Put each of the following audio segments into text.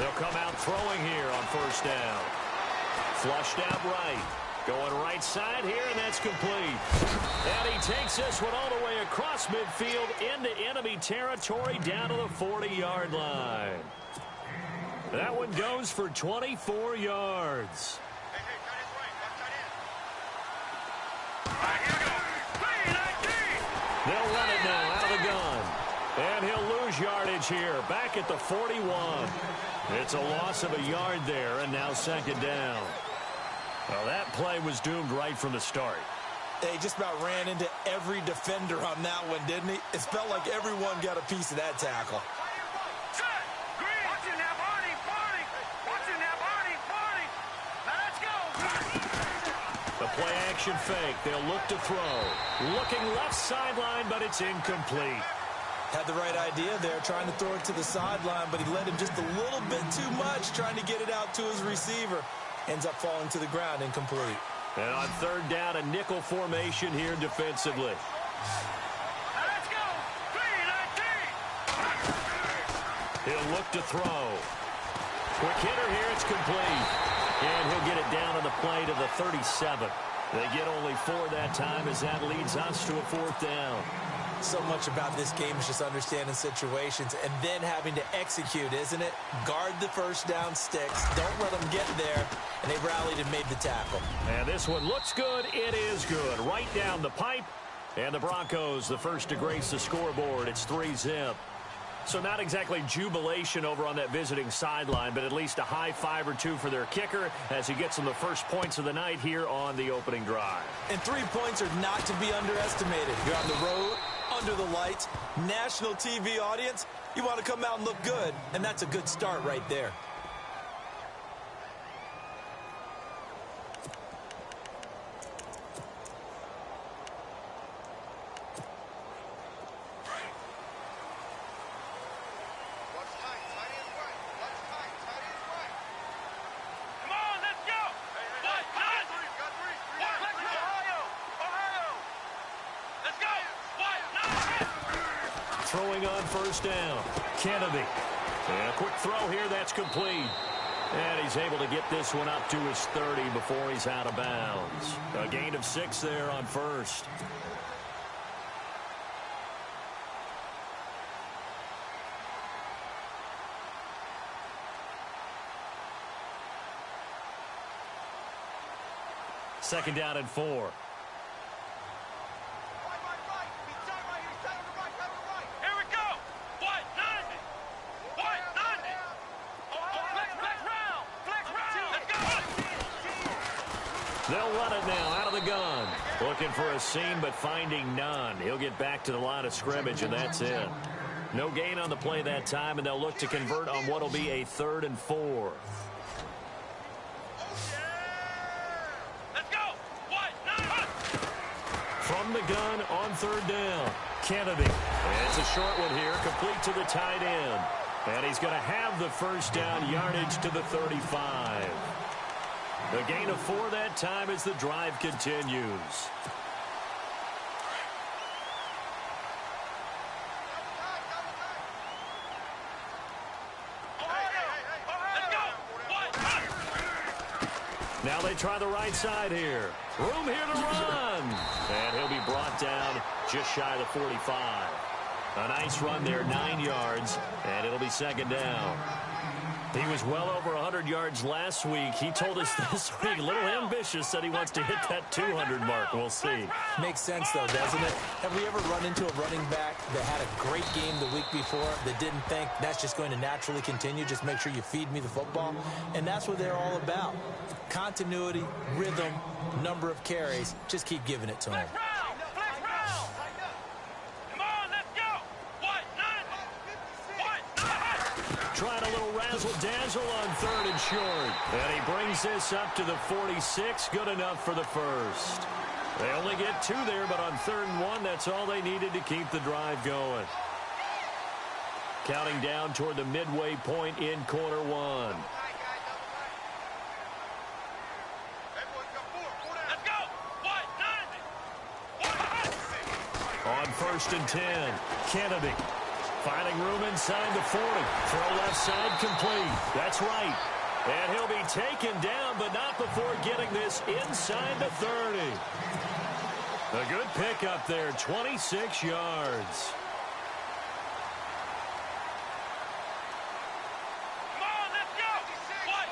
They'll come out throwing here on first down. Flushed out right. Going right side here, and that's complete. And he takes this one all the way across midfield into enemy territory down to the 40-yard line. That one goes for 24 yards. They'll run it now out of the gun. And he'll lose yardage here, back at the 41. It's a loss of a yard there, and now second down. Well, that play was doomed right from the start. He just about ran into every defender on that one, didn't he? It felt like everyone got a piece of that tackle. The play action fake. They'll look to throw. Looking left sideline, but it's incomplete. Had the right idea there, trying to throw it to the sideline, but he led him just a little bit too much, trying to get it out to his receiver. Ends up falling to the ground, incomplete. And on third down, a nickel formation here defensively. Let's go! 3-19! He'll look to throw. Quick hitter here, it's complete. And he'll get it down on the play to the 37. They get only 4 that time as that leads us to a fourth down. So much about this game is just understanding situations and then having to execute, isn't it? Guard the first down sticks. Don't let them get there. And they rallied and made the tackle. And this one looks good. It is good. Right down the pipe. And the Broncos, the first to grace the scoreboard. It's 3-zip. So not exactly jubilation over on that visiting sideline, but at least a high 5 or 2 for their kicker as he gets them the first points of the night here on the opening drive. And 3 points are not to be underestimated. You're on the road, under the lights, national TV audience. You want to come out and look good, and that's a good start right there. Throwing on first down. Kennedy. And a quick throw here, that's complete. And he's able to get this one up to his 30 before he's out of bounds. A gain of 6 there on first. Second down and 4. They'll run it now out of the gun. Looking for a seam, but finding none. He'll get back to the line of scrimmage, and that's it. No gain on the play that time, and they'll look to convert on what will be a 3rd and 4. Let's go! From the gun on third down. Kennedy. And it's a short one here, complete to the tight end. And he's going to have the first down yardage to the 35. The gain of 4 that time as the drive continues. Now they try the right side here. Room here to run. And he'll be brought down just shy of the 45. A nice run there, 9 yards, and it'll be second down. He was well over 100 yards last week. He told us this week, a little ambitious, said he wants to hit that 200 mark. We'll see. Makes sense, though, doesn't it? Have we ever run into a running back that had a great game the week before that didn't think that's just going to naturally continue? Just make sure you feed me the football. And that's what they're all about. Continuity, rhythm, number of carries. Just keep giving it to him. Trying a little razzle-dazzle on 3rd and short. And he brings this up to the 46. Good enough for the first. They only get 2 there, but on 3rd and 1, that's all they needed to keep the drive going. Counting down toward the midway point in quarter 1. On 1st and 10, Kennedy. Finding room inside the 40. Throw left side complete. That's right. And he'll be taken down, but not before getting this inside the 30. A good pickup there, 26 yards. Come on, let's go. What?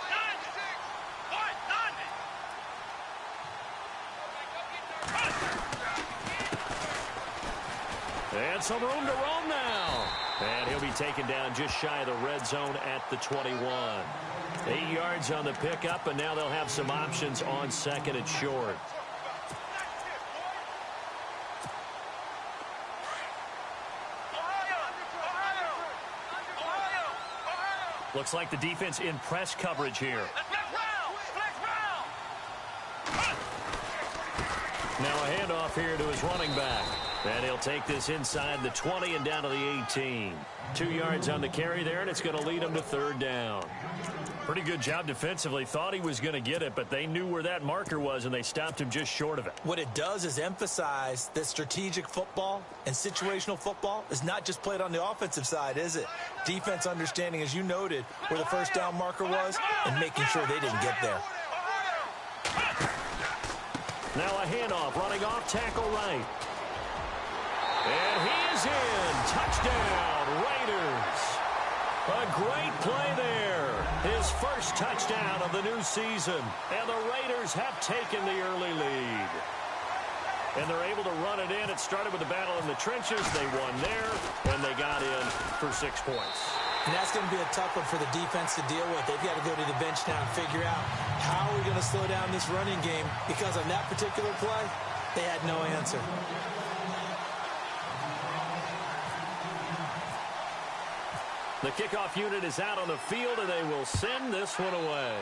None. And some room to roam now. And he'll be taken down just shy of the red zone at the 21. 8 yards on the pickup, and now they'll have some options on second and short. Looks like the defense in press coverage here. Now a handoff here to his running back. And he'll take this inside the 20 and down to the 18. 2 yards on the carry there, and it's going to lead him to third down. Pretty good job defensively. Thought he was going to get it, but they knew where that marker was, and they stopped him just short of it. What it does is emphasize that strategic football and situational football is not just played on the offensive side, is it? Defense understanding, as you noted, where the first down marker was and making sure they didn't get there. Now a handoff, running off tackle right. And he is in. Touchdown, Raiders. A great play there. His first touchdown of the new season. And the Raiders have taken the early lead. And they're able to run it in. It started with a battle in the trenches. They won there, and they got in for 6 points. And that's going to be a tough one for the defense to deal with. They've got to go to the bench now and figure out how are we going to slow down this running game, because on that particular play, they had no answer. The kickoff unit is out on the field, and they will send this one away.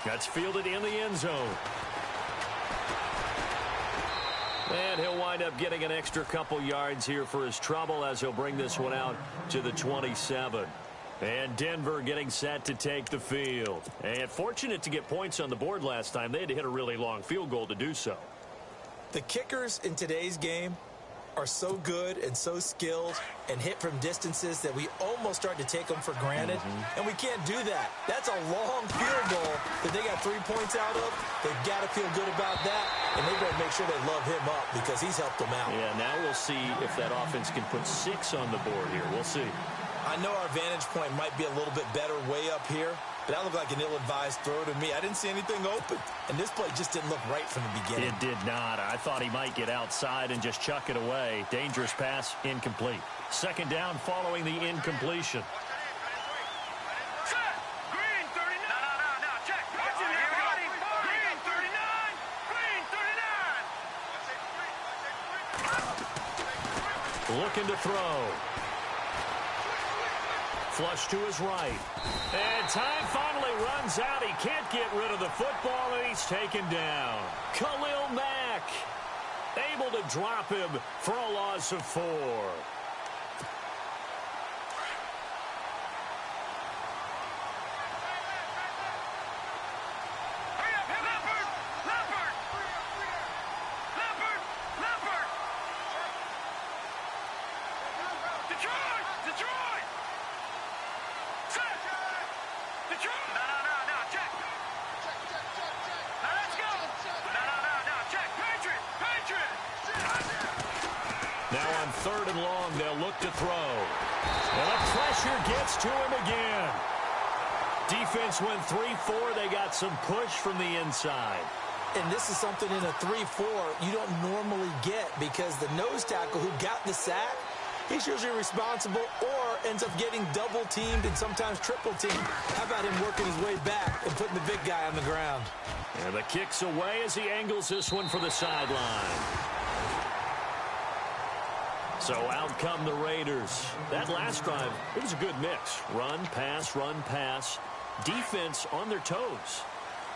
That's fielded in the end zone. And he'll wind up getting an extra couple yards here for his trouble as he'll bring this one out to the 27. And Denver getting set to take the field. And fortunate to get points on the board last time. They had to hit a really long field goal to do so. The kickers in today's game are so good and so skilled and hit from distances that we almost start to take them for granted. And we can't do that. That's a long field goal that they got 3 points out of. They've got to feel good about that, and they've got to make sure they love him up because he's helped them out. Yeah, now we'll see if that offense can put 6 on the board here. We'll see. I know our vantage point might be a little bit better way up here, but that looked like an ill-advised throw to me. I didn't see anything open, and this play just didn't look right from the beginning. It did not. I thought he might get outside and just chuck it away. Dangerous pass, incomplete. Second down following the incompletion. Green 39. No, check. What's in there, buddy? Green 39. Green 39. Looking to throw. Flush to his right. And time finally runs out. He can't get rid of the football, and he's taken down. Khalil Mack able to drop him for a loss of 4. Now on third and long, they'll look to throw. And the pressure gets to him again. Defense went 3-4. They got some push from the inside. And this is something in a 3-4 you don't normally get, because the nose tackle who got the sack, he's usually responsible or ends up getting double-teamed and sometimes triple-teamed. How about him working his way back and putting the big guy on the ground? And the kick's away as he angles this one for the sideline. So out come the Raiders. That last drive, it was a good mix. Run, pass, defense on their toes.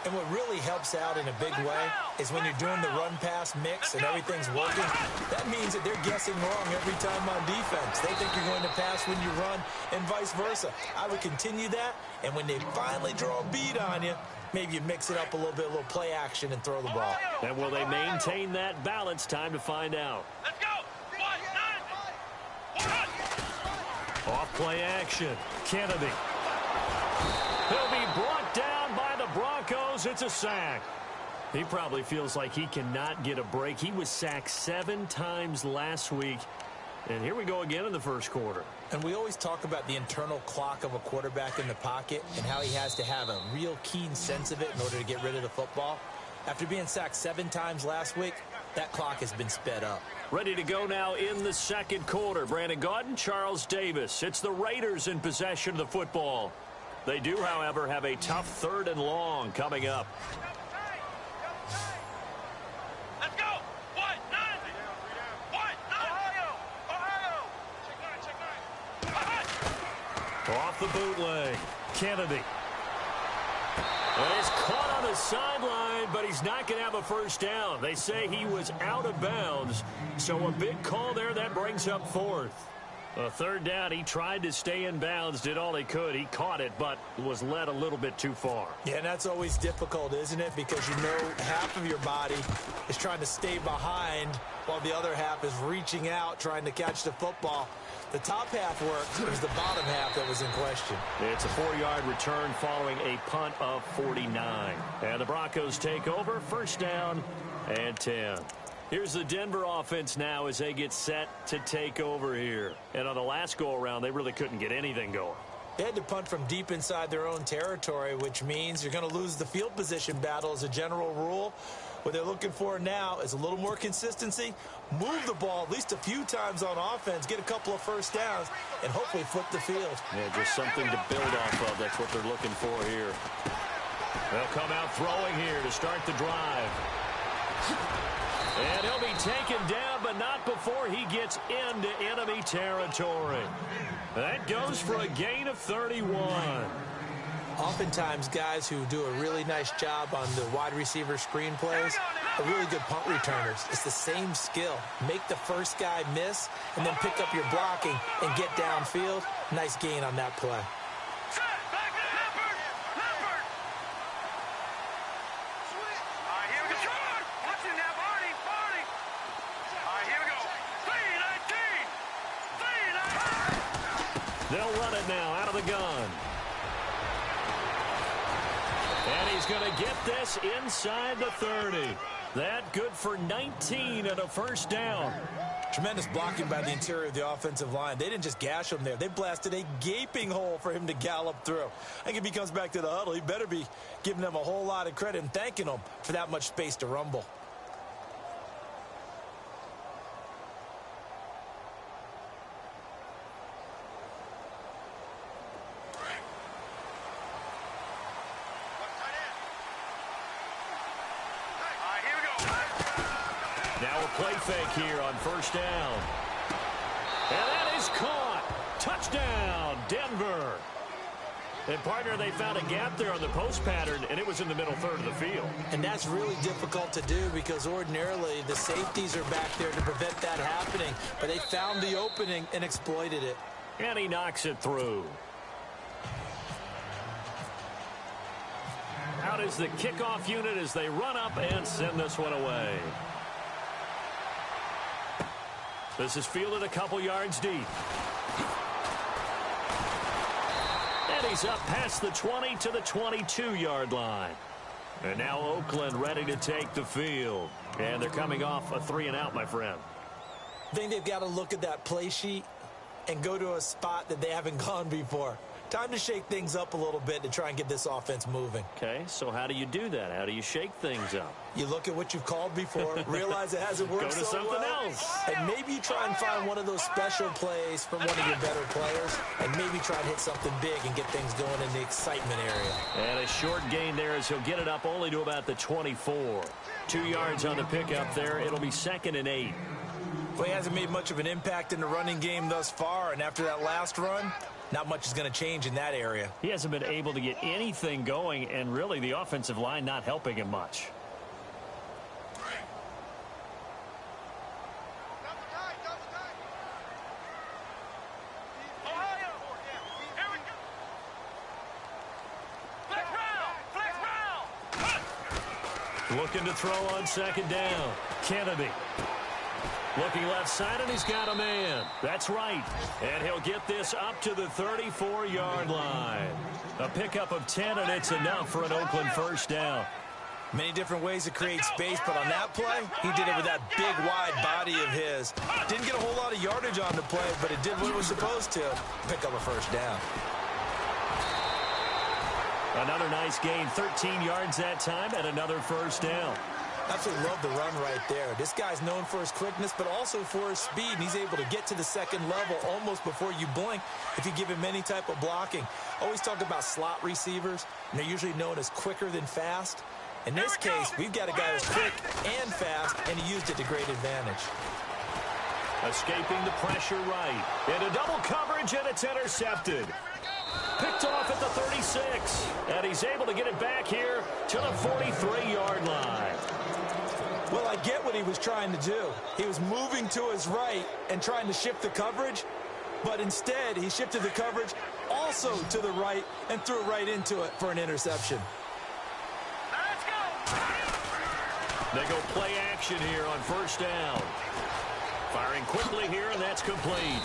And what really helps out in a big way is when you're doing the run-pass mix and everything's working, that means that they're guessing wrong every time on defense. They think you're going to pass when you run and vice versa. I would continue that, and when they finally draw a bead on you, maybe you mix it up a little bit, a little play action, and throw the ball. And will they maintain that balance? Time to find out. Let's go. 1-9. Play action. Kennedy. He'll be brought down by the Broncos. It's a sack. He probably feels like he cannot get a break. He was sacked 7 times last week. And here we go again in the first quarter. And we always talk about the internal clock of a quarterback in the pocket and how he has to have a real keen sense of it in order to get rid of the football. After being sacked 7 times last week, that clock has been sped up. Ready to go now in the second quarter. Brandon Gaudin, Charles Davis. It's the Raiders in possession of the football. They do, however, have a tough 3rd and long coming up. Let's go. What? 9. What? 9. Ohio. Check 9. Off the bootleg. Kennedy. And he's caught on the sideline, but he's not going to have a first down. They say he was out of bounds. So a big call there that brings up 4th. A 3rd down, he tried to stay in bounds, did all he could. He caught it, but was led a little bit too far. Yeah, and that's always difficult, isn't it? Because you know half of your body is trying to stay behind while the other half is reaching out, trying to catch the football. The top half worked. It was the bottom half that was in question. It's a 4-yard return following a punt of 49. And the Broncos take over, first down and 10. Here's the Denver offense now as they get set to take over here. And on the last go-around, they really couldn't get anything going. They had to punt from deep inside their own territory, which means you're going to lose the field position battle as a general rule. What they're looking for now is a little more consistency, move the ball at least a few times on offense, get a couple of first downs, and hopefully flip the field. Yeah, just something to build off of. That's what they're looking for here. They'll come out throwing here to start the drive. And he'll be taken down, but not before he gets into enemy territory. That goes for a gain of 31. Oftentimes, guys who do a really nice job on the wide receiver screen plays are really good punt returners. It's the same skill. Make the first guy miss and then pick up your blocking and get downfield. Nice gain on that play. They'll run it now out of the gun. And he's going to get this inside the 30. That good for 19 and a first down. Tremendous blocking by the interior of the offensive line. They didn't just gash him there. They blasted a gaping hole for him to gallop through. I think if he comes back to the huddle, he better be giving them a whole lot of credit and thanking them for that much space to rumble. Now a play fake here on first down. And that is caught. Touchdown, Denver. And, partner, they found a gap there on the post pattern, and it was in the middle third of the field. And that's really difficult to do because ordinarily the safeties are back there to prevent that happening. But they found the opening and exploited it. And he knocks it through. Out is the kickoff unit as they run up and send this one away. This is fielded a couple yards deep. And he's up past the 20 to the 22-yard line. And now Oakland ready to take the field. And they're coming off a 3-and-out, my friend. I think they've got to look at that play sheet and go to a spot that they haven't gone before. Time to shake things up a little bit to try and get this offense moving. Okay, so how do you do that? How do you shake things up? You look at what you've called before, realize it hasn't worked Go to so something well, else. and maybe you try and find one of those special plays from one of your better players, and maybe try and hit something big and get things going in the excitement area. And a short gain there as he'll get it up only to about the 24. 2 yards on the pickup there. It'll be 2nd and 8. Well, he hasn't made much of an impact in the running game thus far, and after that last run, not much is going to change in that area. He hasn't been able to get anything going, and really the offensive line not helping him much. Looking to throw on second down. Kennedy. Looking left side, and he's got a man. That's right. And he'll get this up to the 34-yard line. A pickup of 10, and it's enough for an Oakland first down. Many different ways to create space, but on that play, he did it with that big, wide body of his. Didn't get a whole lot of yardage on the play, but it did what it was supposed to. Pick up a first down. Another nice gain, 13 yards that time, and another first down. Absolutely love the run right there. This guy's known for his quickness, but also for his speed. And he's able to get to the second level almost before you blink if you give him any type of blocking. Always talk about slot receivers, and they're usually known as quicker than fast. In this case, we've got a guy who's quick and fast, and he used it to great advantage. Escaping the pressure right. Into double coverage, and it's intercepted. Picked off at the 36, and he's able to get it back here to the 43-yard line. Well, I get what he was trying to do. He was moving to his right and trying to shift the coverage, but instead he shifted the coverage also to the right and threw right into it for an interception. Let's go. They go play action here on first down. Firing quickly here, and that's complete.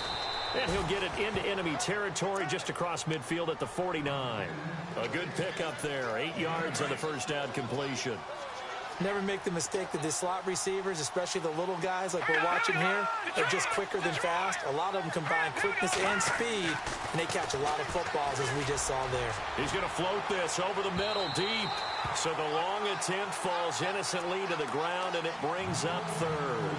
And he'll get it into enemy territory just across midfield at the 49. A good pickup there. 8 yards on the first down completion. Never make the mistake that the slot receivers, especially the little guys like we're watching here, are just quicker than fast. A lot of them combine quickness and speed, and they catch a lot of footballs, as we just saw there. He's going to float this over the middle deep. So the long attempt falls innocently to the ground, and it brings up third.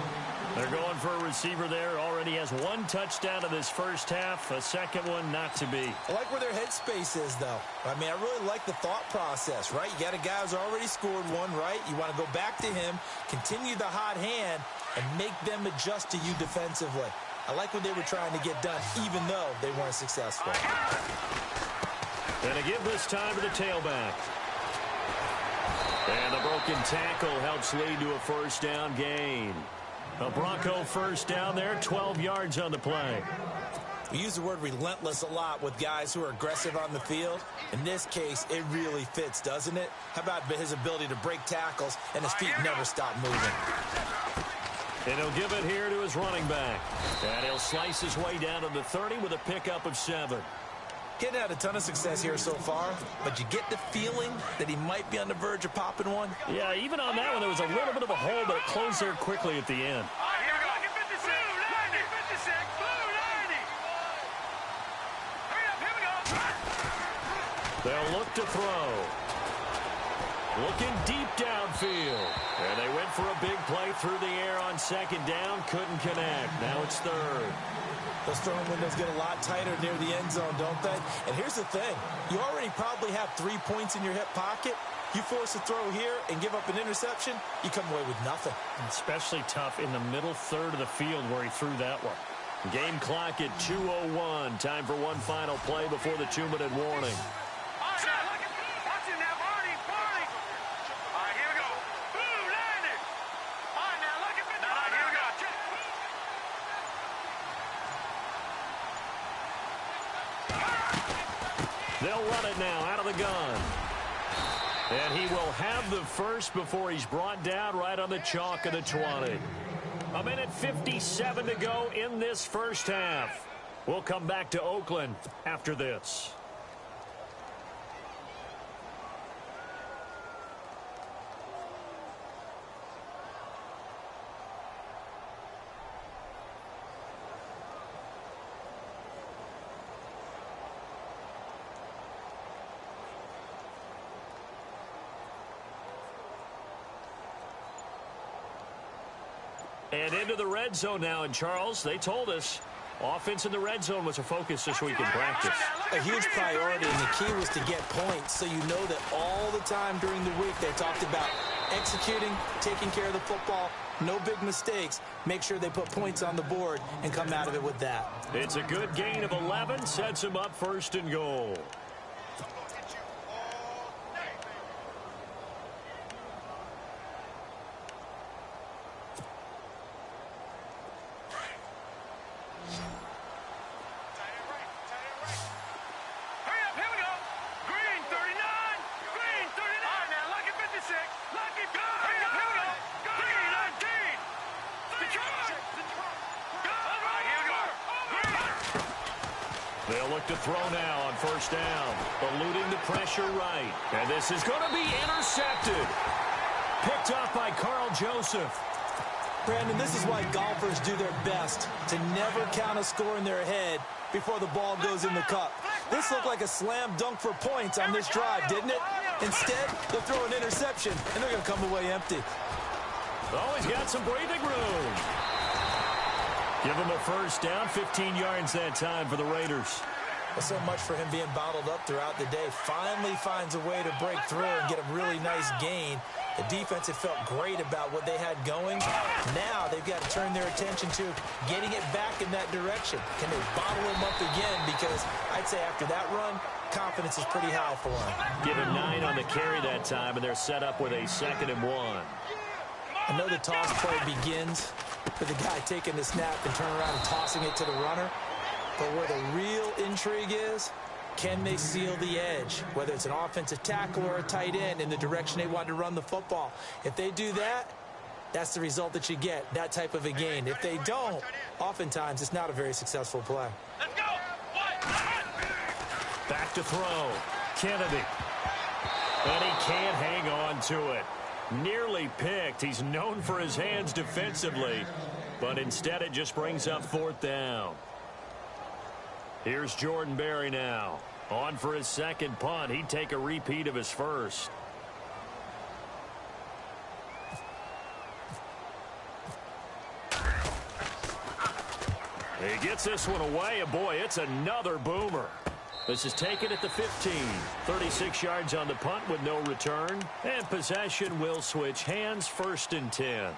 They're going for a receiver there. Already has one touchdown in this first half. A second one not to be. I like where their headspace is, though. I mean, I really like the thought process, right? You got a guy who's already scored one, right? You want to go back to him, continue the hot hand, and make them adjust to you defensively. I like what they were trying to get done, even though they weren't successful. And to give this time to the tailback. And the broken tackle helps lead to a first down gain. A Bronco first down there, 12 yards on the play. We use the word relentless a lot with guys who are aggressive on the field. In this case, it really fits, doesn't it? How about his ability to break tackles and his feet never stop moving? And he'll give it here to his running back. And he'll slice his way down to the 30 with a pickup of 7. Getting had a ton of success here so far, but you get the feeling that he might be on the verge of popping one. Yeah, even on that one, there was a little bit of a hole, but it closed there quickly at the end. Here we go. 56, 90, 56, blue 90. Hurry up, here we go. They'll look to throw. Looking deep downfield. And they went for a big play through the air on second down. Couldn't connect. Now it's third. Those throwing windows get a lot tighter near the end zone, don't they? And here's the thing. You already probably have 3 points in your hip pocket. You force a throw here and give up an interception, you come away with nothing. Especially tough in the middle third of the field where he threw that one. Game clock at 2:01. Time for one final play before the 2-minute warning. Watch it now, Barney. All right, here we go. Blue 90. All right, now look at 55. All right, here we go. They'll run it now out of the gun. And he will have the first before he's brought down right on the chalk of the 20. 1:57 to go in this first half. We'll come back to Oakland after this. And into the red zone now. And, Charles, they told us offense in the red zone was a focus this week in practice. A huge priority, and the key was to get points so you know that all the time during the week they talked about executing, taking care of the football, no big mistakes. Make sure they put points on the board and come out of it with that. It's a good gain of 11, sets him up first and goal. look to throw now on first down. Eluding the pressure right. And this is going to be intercepted. Picked off by Carl Joseph. Brandon, this is why golfers do their best to never count a score in their head before the ball goes in the cup. This looked like a slam dunk for points on this drive, didn't it? Instead, they'll throw an interception, and they're going to come away empty. Oh, he's got some breathing room. Give him a first down, 15 yards that time for the Raiders. Well, so much for him being bottled up throughout the day. Finally finds a way to break through and get a really nice gain. The defense had felt great about what they had going. Now they've got to turn their attention to getting it back in that direction. Can they bottle him up again? Because I'd say after that run, confidence is pretty high for him. Give him 9 on the carry that time, and they're set up with a 2nd and 1. I know the toss play begins with the guy taking the snap and turning around and tossing it to the runner. But where the real intrigue is, can they seal the edge, whether it's an offensive tackle or a tight end in the direction they want to run the football? If they do that, that's the result that you get, that type of a gain. If they don't, oftentimes it's not a very successful play. Let's go. Back to throw. Kennedy. And he can't hang on to it. Nearly picked. He's known for his hands defensively, but instead it just brings up 4th down. Here's Jordan Berry now. On for his 2nd punt. He'd take a repeat of his first. He gets this one away, and boy, it's another boomer. This is taken at the 15. 36 yards on the punt with no return. And possession will switch hands, 1st and 10.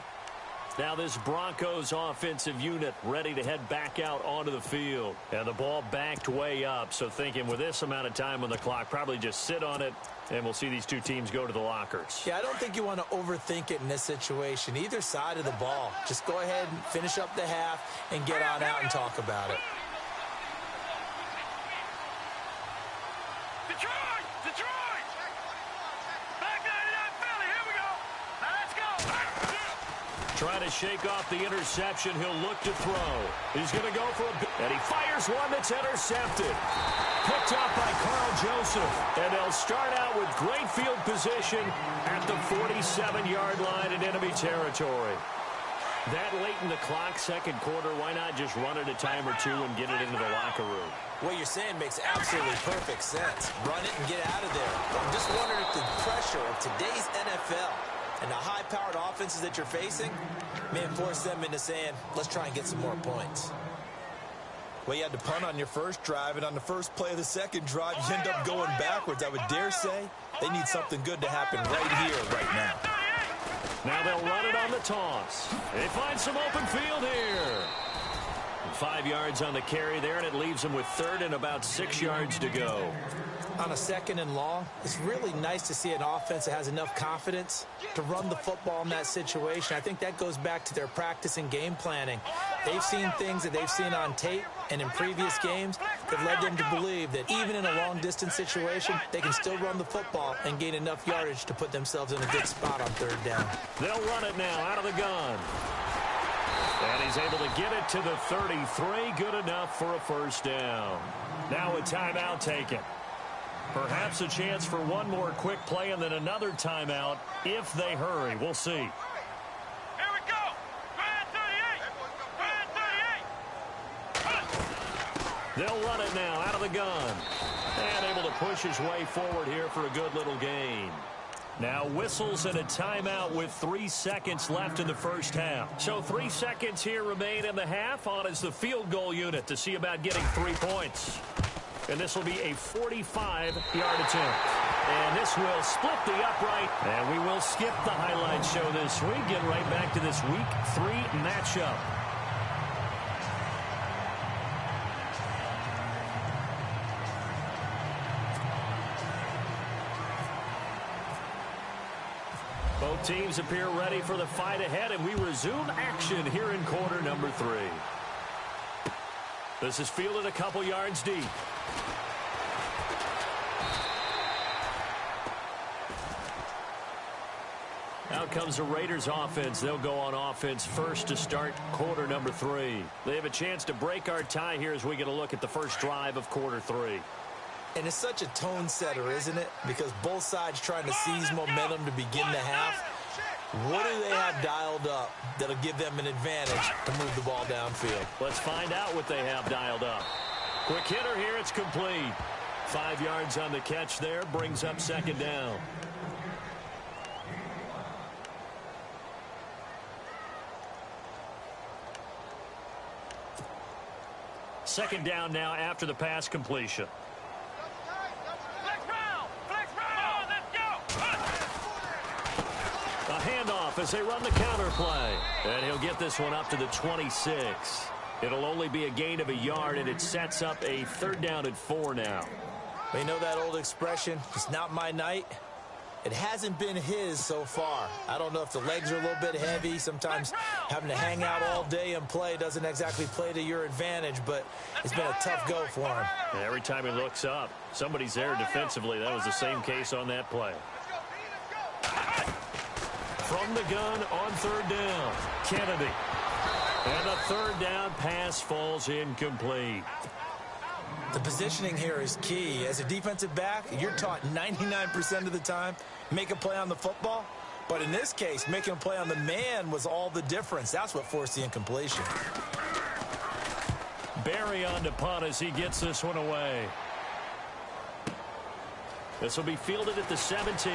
Now this Broncos offensive unit ready to head back out onto the field. And the ball backed way up. So thinking with this amount of time on the clock, probably just sit on it, and we'll see these two teams go to the lockers. Yeah, I don't think you want to overthink it in this situation. Either side of the ball. Just go ahead and finish up the half and get on out and talk about it. Detroit! Detroit! Back 99 Philly, here we go. Now let's go. Trying to shake off the interception. He'll look to throw. He's going to go for a... And he fires one that's intercepted. Picked off by Carl Joseph. And they'll start out with great field position at the 47-yard line in enemy territory. That late in the clock, 2nd quarter, why not just run it a time or two and get it into the locker room? What you're saying makes absolutely perfect sense. Run it and get out of there. I'm just wondering if the pressure of today's NFL and the high-powered offenses that you're facing may force them into saying, let's try and get some more points. Well, you had to punt on your first drive, and on the first play of the 2nd drive, you end up going backwards. I would dare say they need something good to happen right here, right now. Now they'll run it on the toss. They find some open field here. 5 yards on the carry there, and it leaves them with 3rd and about 6 yards to go. On a 2nd and long, it's really nice to see an offense that has enough confidence to run the football in that situation. I think that goes back to their practice and game planning. They've seen things that they've seen on tape and in previous games that led them to believe that even in a long-distance situation, they can still run the football and gain enough yardage to put themselves in a good spot on 3rd down. They'll run it now out of the gun. And he's able to get it to the 33. Good enough for a first down. Now a timeout taken. Perhaps a chance for one more quick play and then another timeout if they hurry. We'll see. Here we go. Grand 38. They'll run it now out of the gun. And able to push his way forward here for a good little gain. Now whistles and a timeout with 3 seconds left in the first half. So 3 seconds here remain in the half. On is the field goal unit to see about getting 3 points. And this will be a 45-yard attempt. And this will split the upright. And we will skip the highlight show this week. Get right back to this Week 3 matchup. Both teams appear ready for the fight ahead, and we resume action here in quarter number 3. This is fielded a couple yards deep. Out comes the Raiders offense. They'll go on offense first to start quarter number 3. They have a chance to break our tie here as we get a look at the first drive of quarter 3. And it's such a tone setter, isn't it? Because both sides trying to seize momentum to begin the half. What do they have dialed up that'll give them an advantage to move the ball downfield? Let's find out what they have dialed up. Quick hitter here. It's complete. 5 yards on the catch there. Brings up second down. Second down now after the pass completion. A handoff as they run the counter play. And he'll get this one up to the 26. It'll only be a gain of a yard, and it sets up a 3rd down and 4 now. You know that old expression, it's not my night? It hasn't been his so far. I don't know if the legs are a little bit heavy. Sometimes having to hang out all day and play doesn't exactly play to your advantage, but it's been a tough go for him. And every time he looks up, somebody's there defensively. That was the same case on that play. From the gun on 3rd down, Kennedy. And the 3rd down pass falls incomplete. The positioning here is key. As a defensive back, you're taught 99% of the time, make a play on the football. But in this case, making a play on the man was all the difference. That's what forced the incompletion. Barry on to punt as he gets this one away. This will be fielded at the 17.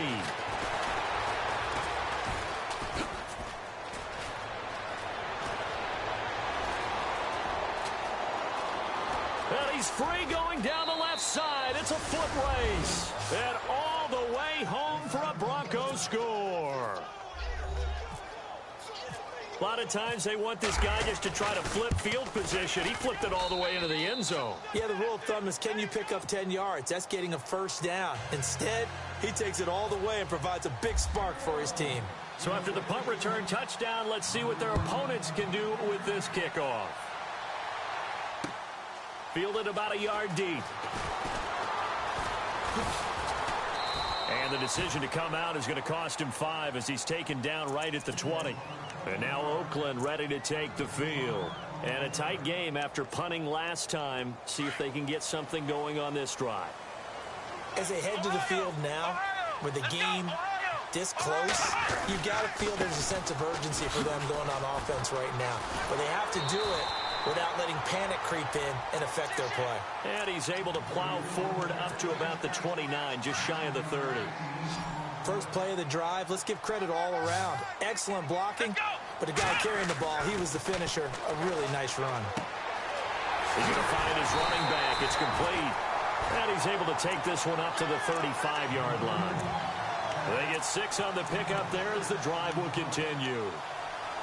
And he's free going down the left side. It's a foot race. And all the way home for a Broncos score. A lot of times they want this guy just to try to flip field position. He flipped it all the way into the end zone. Yeah, the rule of thumb is, can you pick up 10 yards? That's getting a 1st down. Instead, he takes it all the way and provides a big spark for his team. So after the punt return touchdown, let's see what their opponents can do with this kickoff. Fielded about a yard deep. And the decision to come out is going to cost him 5 as he's taken down right at the 20. And now Oakland ready to take the field. And a tight game after punting last time. See if they can get something going on this drive. As they head to the field now, with the game this close, you've got to feel there's a sense of urgency for them going on offense right now. But they have to do it without letting panic creep in and affect their play. And he's able to plow forward up to about the 29, just shy of the 30. First play of the drive, let's give credit all around. Excellent blocking, but the guy carrying the ball, he was the finisher. A really nice run. He's going to find his running back. It's complete. And he's able to take this one up to the 35-yard line. They get 6 on the pickup there as the drive will continue.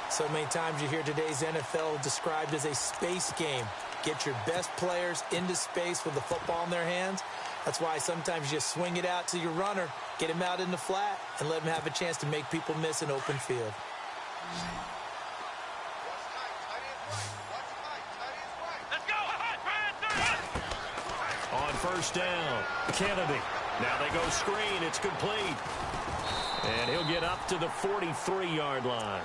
So many times you hear today's NFL described as a space game. Get your best players into space with the football in their hands. That's why sometimes you just swing it out to your runner, get him out in the flat, and let him have a chance to make people miss an open field. Let's go. On 1st down, Kennedy. Now they go screen. It's complete. And he'll get up to the 43-yard line.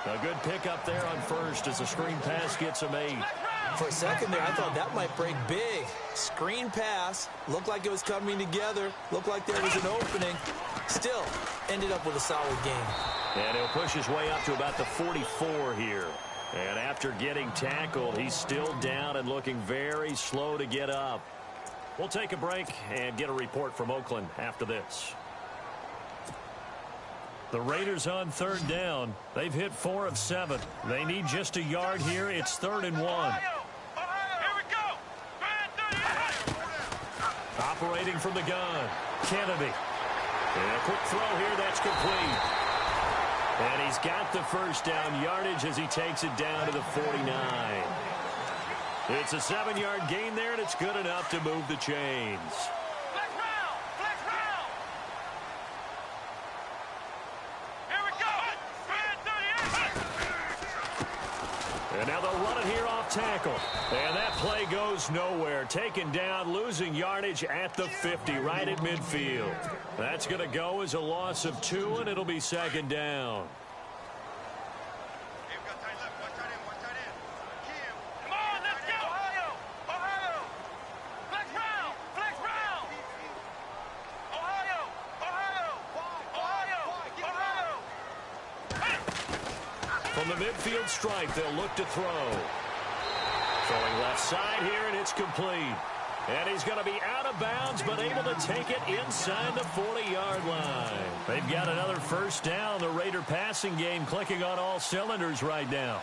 A good pickup there on 1st as the screen pass gets him 8. For a second there, I thought that might break big. Screen pass, looked like it was coming together, looked like there was an opening. Still, ended up with a solid game. And he'll push his way up to about the 44 here. And after getting tackled, he's still down and looking very slow to get up. We'll take a break and get a report from Oakland after this. The Raiders on 3rd down. They've hit 4 of 7. They need just a yard here. It's 3rd and 1. Here we go. Operating from the gun, Kennedy. And a quick throw here, that's complete. And he's got the 1st down yardage as he takes it down to the 49. It's a 7-yard gain there, and it's good enough to move the chains. And now they'll run it here off tackle. And that play goes nowhere. Taken down, losing yardage at the 50, right at midfield. That's going to go as a loss of 2, and it'll be second down. Come on, let's go! Ohio! Ohio! Flex round! Flex round! Ohio! Ohio! Ohio! Ohio! From the midfield stripe, they'll look to throw. Throwing left side here, and it's complete. And he's going to be out of bounds, but able to take it inside the 40-yard line. They've got another first down. The Raider passing game clicking on all cylinders right now.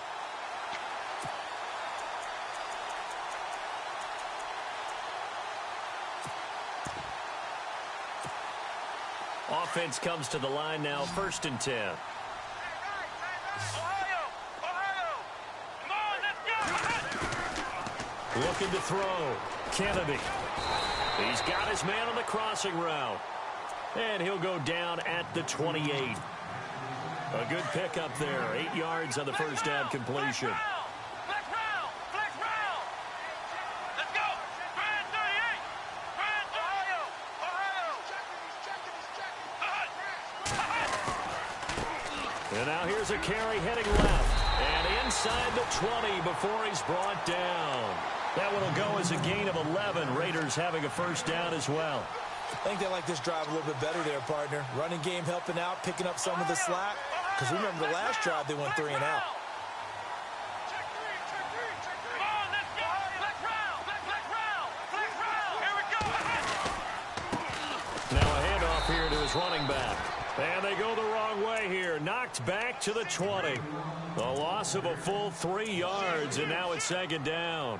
Offense comes to the line now, 1st and 10. Ohio! Ohio! Come on, let's go! Looking to throw. Kennedy. He's got his man on the crossing route. And he'll go down at the 28. A good pickup there. 8 yards on the first down completion. Flex round! Flex round! Let's go! Grand 38! Grand Ohio! Ohio! And now here's a carry heading left. And inside the 20 before he's brought down. That one will go as a gain of 11. Raiders having a first down as well. I think they like this drive a little bit better there, partner. Running game helping out, picking up some of the slack. Because remember the last drive, they went 3 and out. Check three. Come on, let's go! Flex round! Flex round! Flex round! Here we go! Now a handoff here to his running back. And they go the wrong way here. Knocked back to the 20. A loss of a full 3 yards, and now it's second down.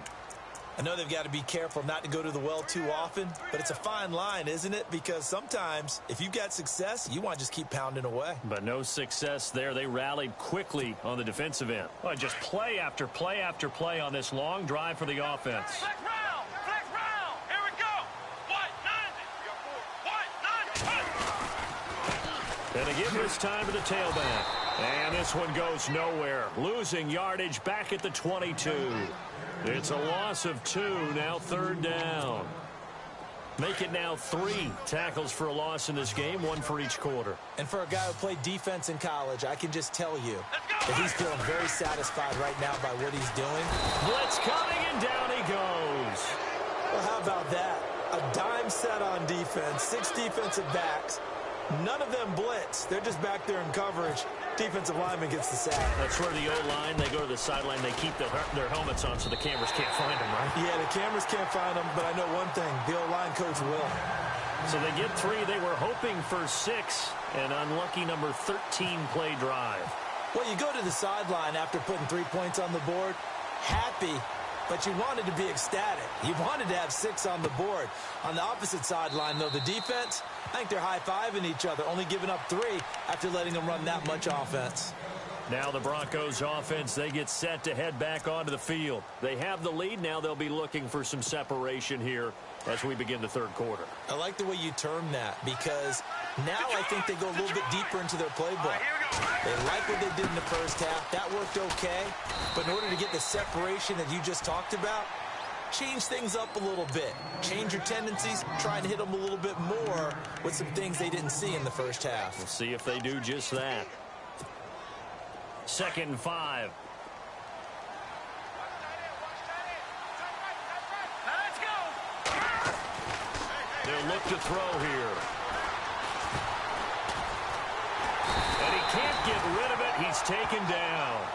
I know they've got to be careful not to go to the well too often, but it's a fine line, isn't it? Because sometimes, if you've got success, you want to just keep pounding away. But no success there. They rallied quickly on the defensive end. Well, just play after play after play on this long drive for the offense. Flex round! Flex round! Here we go! White, 90! And again this time to the tailback. And this one goes nowhere. Losing yardage back at the 22. It's a loss of 2, now 3rd down. Make it now 3 tackles for a loss in this game, 1 for each quarter. And for a guy who played defense in college, I can just tell you that he's feeling very satisfied right now by what he's doing. Blitz coming, and down he goes. Well, how about that? A dime set on defense, 6 defensive backs. None of them blitz. They're just back there in coverage. Defensive lineman gets the sack. That's where the O-line, they go to the sideline, they keep their helmets on so the cameras can't find them, right? Yeah, the cameras can't find them, but I know one thing. The O-line coach will. So they get 3. They were hoping for 6. An unlucky number 13 play drive. Well, you go to the sideline after putting 3 points on the board, happy, but you wanted to be ecstatic. You wanted to have 6 on the board. On the opposite sideline, though, the defense, I think they're high-fiving each other, only giving up 3 after letting them run that much offense. Now the Broncos offense, they get set to head back onto the field. They have the lead. Now they'll be looking for some separation here as we begin the 3rd quarter. I like the way you term that because now I think they go a little bit deeper into their playbook. They like what they did in the first half. That worked okay. But in order to get the separation that you just talked about, change things up a little bit. Change your tendencies, try and hit them a little bit more with some things they didn't see in the first half. We'll see if they do just that. 2nd and 5. Let's go! They'll look to throw here. And he can't get rid of it. He's taken down.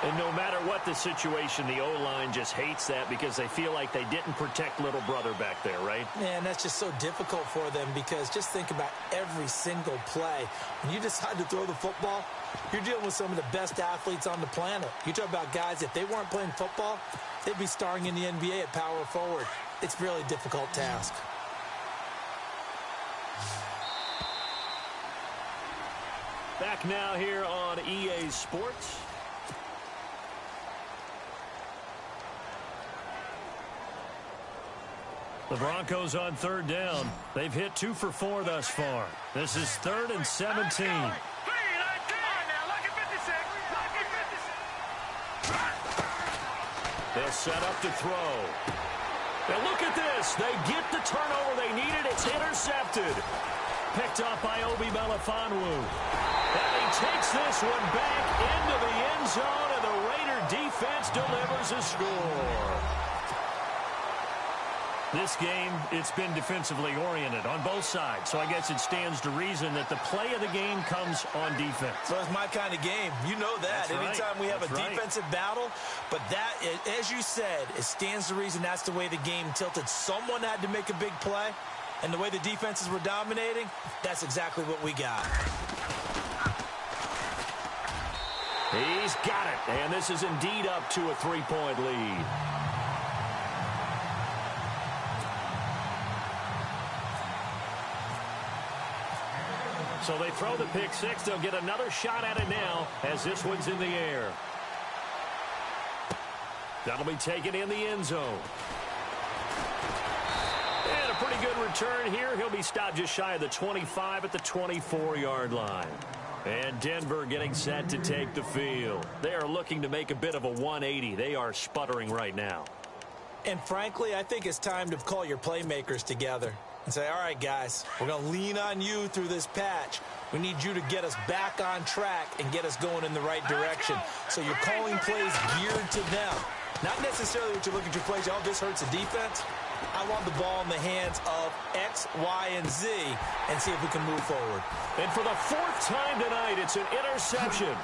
And no matter what the situation, the O-line just hates that because they feel like they didn't protect little brother back there, right? Man, that's just so difficult for them because just think about every single play. When you decide to throw the football, you're dealing with some of the best athletes on the planet. You talk about guys, if they weren't playing football, they'd be starring in the NBA at power forward. It's a really difficult task. Back now here on EA Sports. The Broncos on 3rd down. They've hit 2 for 4 thus far. This is 3rd and 17. They'll set up to throw. And look at this. They get the turnover they needed. It's intercepted. Picked up by Obi Melifonwu. And he takes this one back into the end zone, and the Raider defense delivers a score. This game, it's been defensively oriented on both sides, so I guess it stands to reason that the play of the game comes on defense. So it's my kind of game. You know that. That's right. Anytime we have That's a defensive battle, but that, as you said, it stands to reason that's the way the game tilted. Someone had to make a big play, and the way the defenses were dominating, that's exactly what we got. He's got it, and this is indeed up to a 3-point lead. So they throw the pick six. They'll get another shot at it now as this one's in the air. That'll be taken in the end zone. And a pretty good return here. He'll be stopped just shy of the 25 at the 24-yard line. And Denver getting set to take the field. They are looking to make a bit of a 180. They are sputtering right now. And frankly, I think it's time to call your playmakers together and say, all right, guys, we're going to lean on you through this patch. We need you to get us back on track and get us going in the right direction. So you're calling plays geared to them. Not necessarily what you look at your plays, oh, this hurts the defense. I want the ball in the hands of X, Y, and Z and see if we can move forward. And for the fourth time tonight, it's an interception.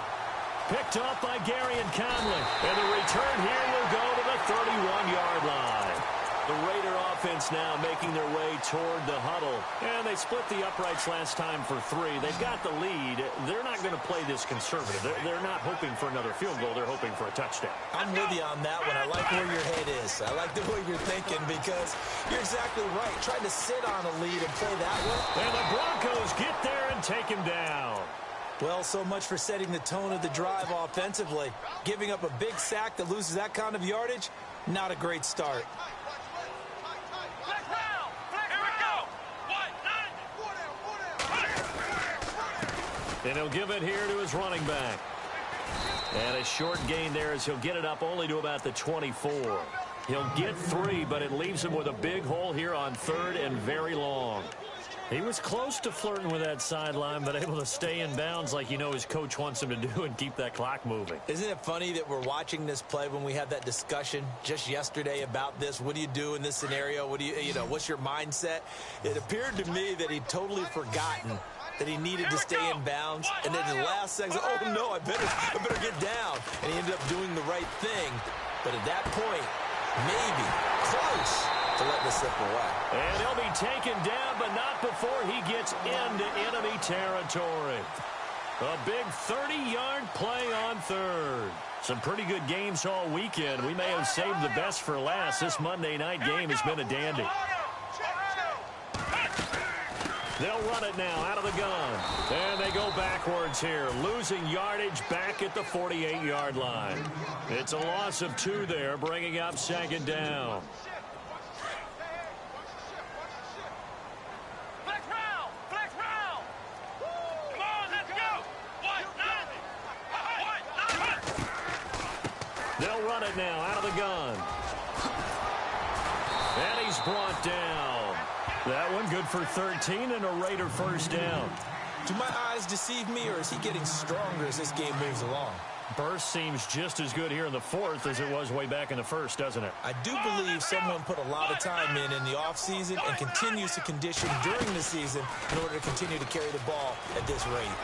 Picked up by Gary and Conley. And the return here will go to the 31-yard line. The Raider offense now making their way toward the huddle. And they split the uprights last time for 3. They've got the lead. They're not going to play this conservative. They're not hoping for another field goal. They're hoping for a touchdown. I'm with you on that one. I like where your head is. I like the way you're thinking because you're exactly right. Trying to sit on a lead and play that way. And the Broncos get there and take him down. Well, so much for setting the tone of the drive offensively. Giving up a big sack that loses that kind of yardage, not a great start. And he'll give it here to his running back. And a short gain there as he'll get it up only to about the 24. He'll get 3, but it leaves him with a big hole here on 3rd and very long. He was close to flirting with that sideline, but able to stay in bounds like you know his coach wants him to do and keep that clock moving. Isn't it funny that we're watching this play when we had that discussion just yesterday about this? What do you do in this scenario? What do you know, what's your mindset? It appeared to me that he'd totally forgotten that he needed to stay in bounds, and then in the last second, oh no, I better get down. And he ended up doing the right thing. But at that point, maybe close to letting it slip away. And he'll be taken down, but not before he gets into enemy territory. A big 30-yard play on 3rd. Some pretty good games all weekend. We may have saved the best for last. This Monday night game has been a dandy. They'll run it now out of the gun. And they go backwards here, losing yardage back at the 48-yard line. It's a loss of 2 there, bringing up 2nd down. They'll run it now out of the gun. And he's brought down. That one good for 13 and a Raider first down. Do my eyes deceive me, or is he getting stronger as this game moves along? Burst seems just as good here in the 4th as it was way back in the 1st, doesn't it? I do believe someone put a lot of time in the offseason and continues to condition during the season in order to continue to carry the ball at this rate.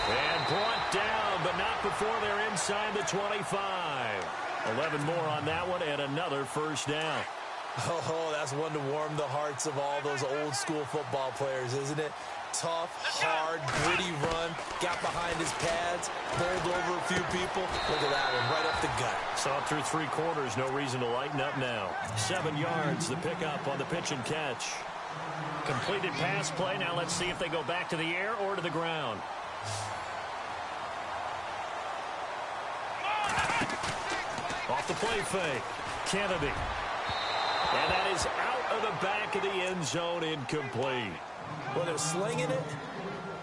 And brought down, but not before they're inside the 25. 11 more on that one and another first down. Oh, that's one to warm the hearts of all those old school football players, isn't it? Tough, hard, gritty run, got behind his pads, bowled over a few people. Look at that one, right up the gut. Saw through 3 quarters, no reason to lighten up now. 7 yards, the pickup on the pitch and catch. Completed pass play. Now let's see if they go back to the air or to the ground. Off the play fake, Kennedy. And that is out of the back of the end zone, incomplete. Well, they're slinging it,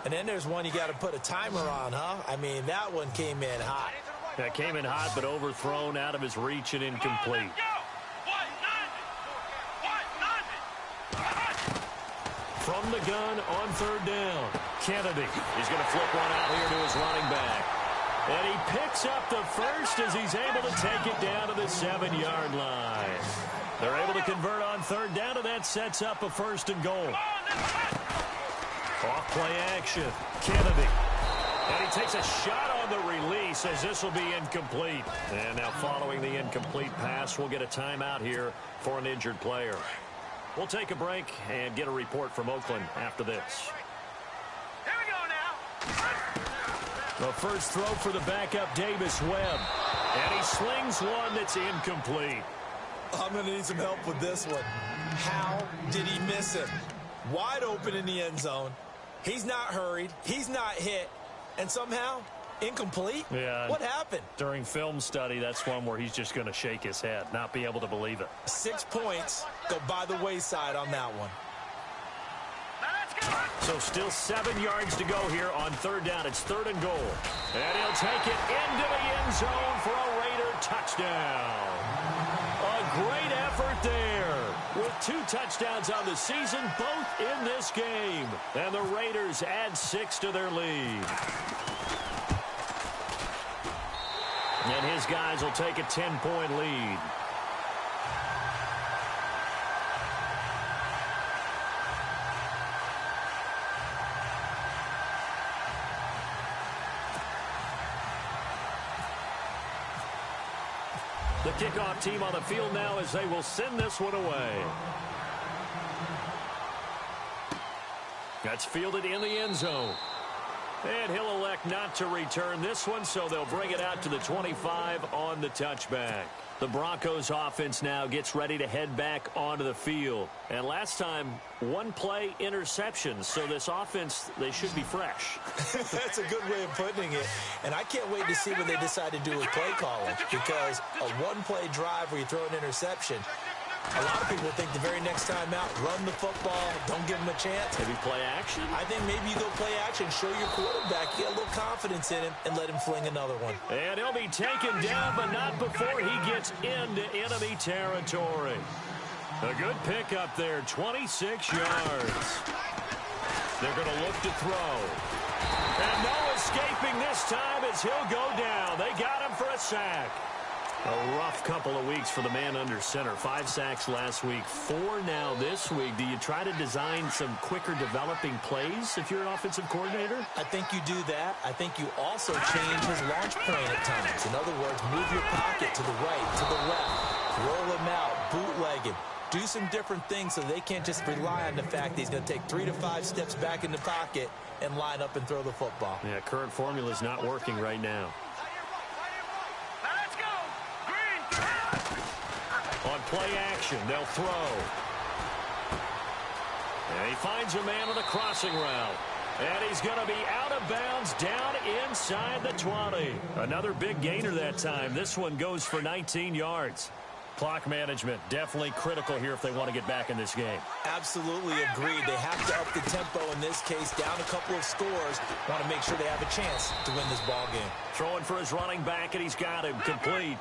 and then there's one you got to put a timer on, huh? I mean, that one came in hot. That came in hot, but overthrown out of his reach and incomplete. From the gun on third down, Kennedy is going to flip one out here to his running back. And he picks up the first as he's able to take it down to the 7-yard line. They're able to convert on third down, and that sets up a 1st and goal. Off play action, Kennedy. And he takes a shot on the release as this will be incomplete. And now following the incomplete pass, we'll get a timeout here for an injured player. We'll take a break and get a report from Oakland after this. Here we go now. The first throw for the backup, Davis Webb. And he slings one that's incomplete. I'm going to need some help with this one. How did he miss him? Wide open in the end zone. He's not hurried. He's not hit. And somehow, incomplete? Yeah. What happened? During film study, that's one where he's just going to shake his head, not be able to believe it. 6 points go by the wayside on that one. So still 7 yards to go here on third down. It's 3rd and goal. And he'll take it into the end zone for a Raider touchdown. A great effort there. With 2 touchdowns on the season, both in this game. And the Raiders add 6 to their lead. And his guys will take a 10-point lead. The kickoff team on the field now as they will send this one away. That's fielded in the end zone. And he'll elect not to return this one, so they'll bring it out to the 25 on the touchback. The Broncos offense now gets ready to head back onto the field. And last time, 1-play interceptions, so this offense, they should be fresh. That's a good way of putting it. And I can't wait to see what they decide to do with play calling, because a 1-play drive where you throw an interception, a lot of people think the very next time out, run the football, don't give him a chance. Maybe play action? I think maybe you go play action, show your quarterback, you get a little confidence in him, and let him fling another one. And he'll be taken down, but not before he gets into enemy territory. A good pickup there, 26 yards. They're going to look to throw. And no escaping this time as he'll go down. They got him for a sack. A rough couple of weeks for the man under center. 5 sacks last week, 4 now this week. Do you try to design some quicker developing plays if you're an offensive coordinator? I think you do that. I think you also change his launch point at times. In other words, move your pocket to the right, to the left, roll him out, bootleg him. Do some different things so they can't just rely on the fact that he's going to take 3 to 5 steps back in the pocket and line up and throw the football. Yeah, current formula is not working right now. On play action, they'll throw. And he finds a man on the crossing route. And he's going to be out of bounds down inside the 20. Another big gainer that time. This one goes for 19 yards. Clock management definitely critical here if they want to get back in this game. Absolutely agreed. They have to up the tempo in this case, down a couple of scores. Want to make sure they have a chance to win this ball game. Throwing for his running back, and he's got him complete.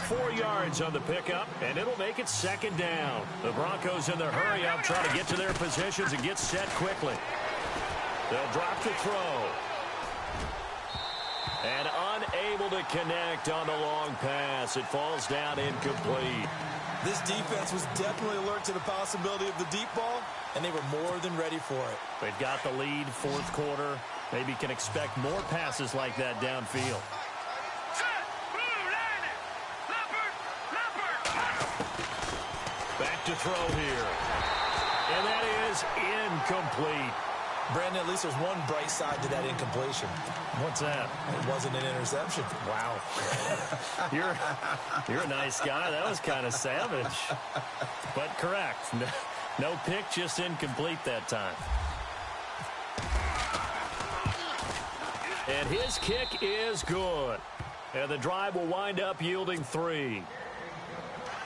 4 yards on the pickup, and it'll make it 2nd down. The Broncos in their hurry-up trying to get to their positions and get set quickly. They'll drop the throw. And unable to connect on the long pass. It falls down incomplete. This defense was definitely alert to the possibility of the deep ball, and they were more than ready for it. They've got the lead, 4th quarter. Maybe can expect more passes like that downfield. Back to throw here. And that is incomplete. Brandon, at least there's one bright side to that incompletion. What's that? It wasn't an interception. Wow. You're a nice guy. That was kind of savage. But correct. No pick, just incomplete that time. And his kick is good. And the drive will wind up yielding 3.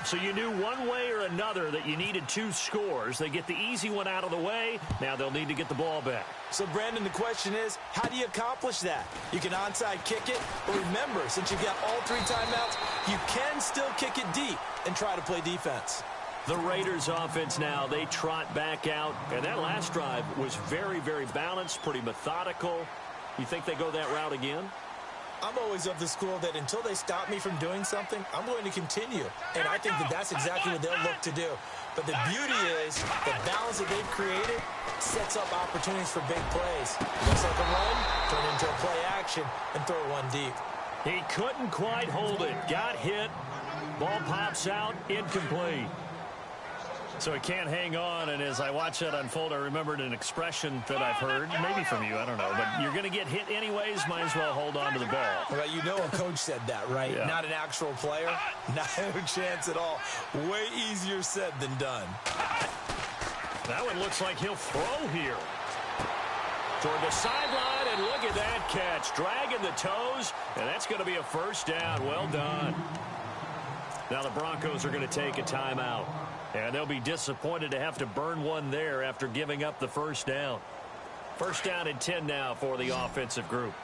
So you knew one way or another that you needed 2 scores. They get the easy one out of the way. Now they'll need to get the ball back. So, Brandon, the question is, how do you accomplish that? You can onside kick it, but remember, since you've got all 3 timeouts, you can still kick it deep and try to play defense. The Raiders offense now, they trot back out. And that last drive was very, very balanced, pretty methodical. You think they go that route again? I'm always of the school that until they stop me from doing something, I'm going to continue. And I think that that's exactly what they'll look to do. But the beauty is the balance that they've created sets up opportunities for big plays. Looks like a run, turn into a play action, and throw one deep. He couldn't quite hold it. Got hit. Ball pops out, incomplete. So he can't hang on, and as I watch that unfold, I remembered an expression that I've heard, maybe from you, I don't know, but you're going to get hit anyways, might as well hold on to the ball. Well, you know a coach said that, right? Yeah. Not an actual player. Not a chance at all. Way easier said than done. That one looks like he'll throw here. Toward the sideline, and look at that catch. Dragging the toes, and that's going to be a first down. Well done. Now the Broncos are going to take a timeout. And they'll be disappointed to have to burn one there after giving up the first down. First down and 10 now for the offensive group.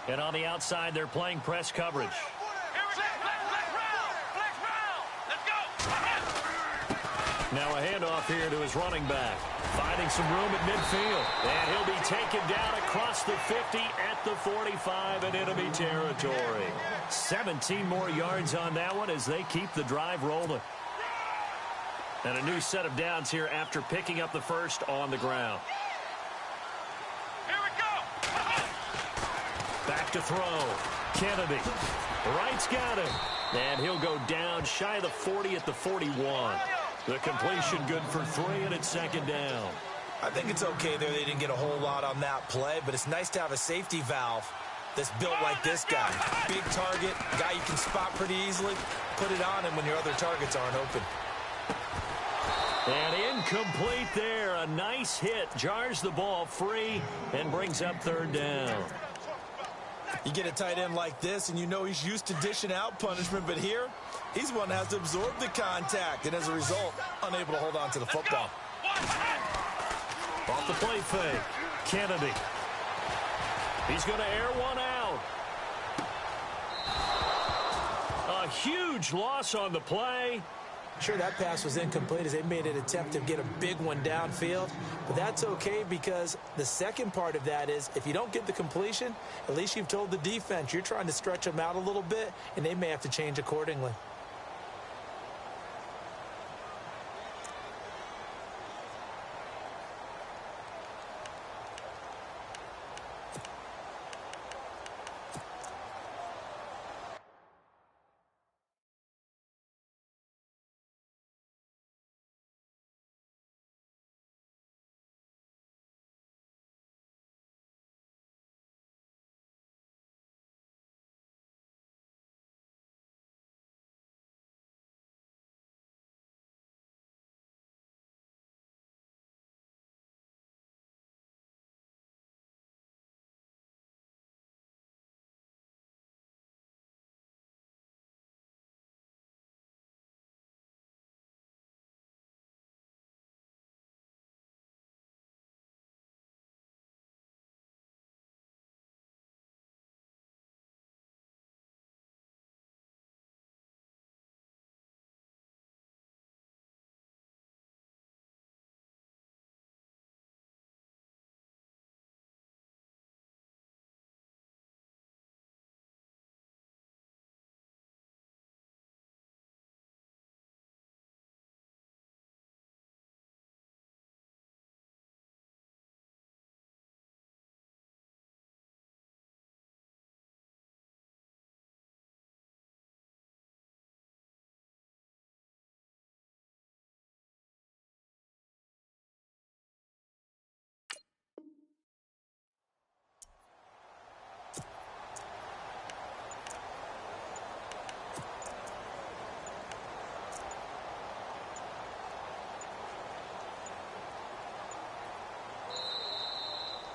And on the outside, they're playing press coverage. Now a handoff here to his running back. Finding some room at midfield. And he'll be taken down across the 50 at the 45 in enemy territory. 17 more yards on that one as they keep the drive rolling. And a new set of downs here after picking up the first on the ground. Here we go. Back to throw. Kennedy. Wright's got him. And he'll go down shy of the 40 at the 41. The completion good for 3, and it's second down. I think it's okay there. They didn't get a whole lot on that play, but it's nice to have a safety valve that's built like this guy. Big target, guy you can spot pretty easily. Put it on him when your other targets aren't open. And incomplete there. A nice hit. Jars the ball free and brings up third down. You get a tight end like this, and you know he's used to dishing out punishment, but here, he's one that has to absorb the contact, and as a result, unable to hold on to the football. Off the play fake. Kennedy. He's going to air one out. A huge loss on the play. Sure, that pass was incomplete as they made an attempt to get a big one downfield, but that's okay because the second part of that is if you don't get the completion, at least you've told the defense you're trying to stretch them out a little bit, and they may have to change accordingly.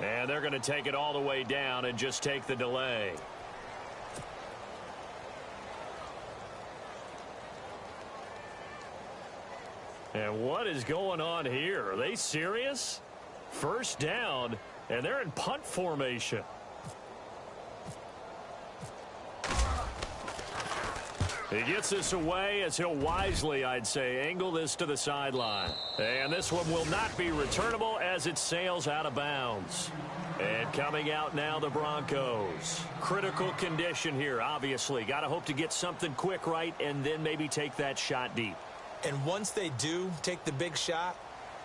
And they're going to take it all the way down and just take the delay. And what is going on here? Are they serious? First down, and they're in punt formation. He gets this away as he'll wisely, I'd say, angle this to the sideline. And this one will not be returnable as it sails out of bounds. And coming out now, the Broncos. Critical condition here, obviously. Got to hope to get something quick right and then maybe take that shot deep. And once they do take the big shot,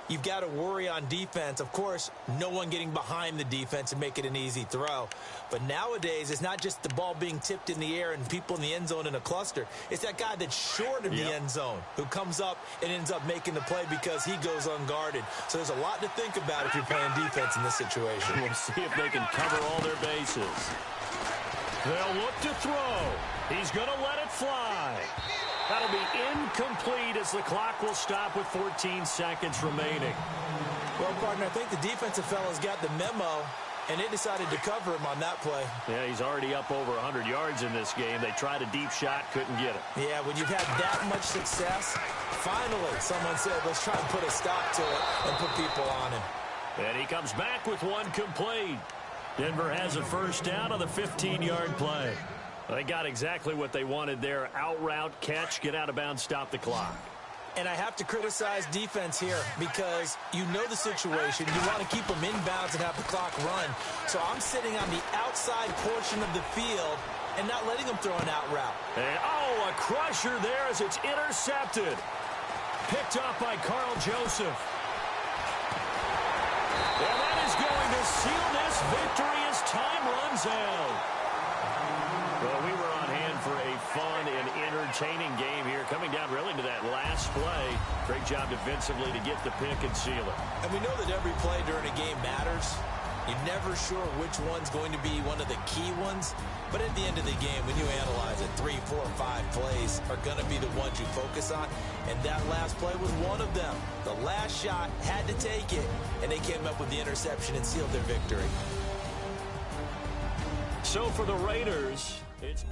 you've got to worry on defense. Of course, no one getting behind the defense and make it an easy throw. But nowadays, it's not just the ball being tipped in the air and people in the end zone in a cluster. It's that guy that's short of the end zone who comes up and ends up making the play because he goes unguarded. So there's a lot to think about if you're playing defense in this situation. We'll see if they can cover all their bases. They'll look to throw. He's going to let it fly. That'll be incomplete as the clock will stop with 14 seconds remaining. Well, partner, I think the defensive fellas got the memo, and they decided to cover him on that play. Yeah, he's already up over 100 yards in this game. They tried a deep shot, couldn't get it. Yeah, when you've had that much success, finally someone said, let's try and put a stop to it and put people on him. And he comes back with one complete. Denver has a first down on the 15-yard play. They got exactly what they wanted there. Out route, catch, get out of bounds, stop the clock. And I have to criticize defense here because you know the situation. You want to keep them inbounds and have the clock run. So I'm sitting on the outside portion of the field and not letting them throw an out route. And, a crusher there as it's intercepted. Picked up by Carl Joseph. And that is going to seal this victory as time runs out. Well, we were on hand for a fun and entertaining game here, coming down really to that last play. Great job defensively to get the pick and seal it. And we know that every play during a game matters. You're never sure which one's going to be one of the key ones. But at the end of the game, when you analyze it, 3, 4, 5 plays are going to be the ones you focus on. And that last play was one of them. The last shot had to take it, and they came up with the interception and sealed their victory. So for the Raiders, it's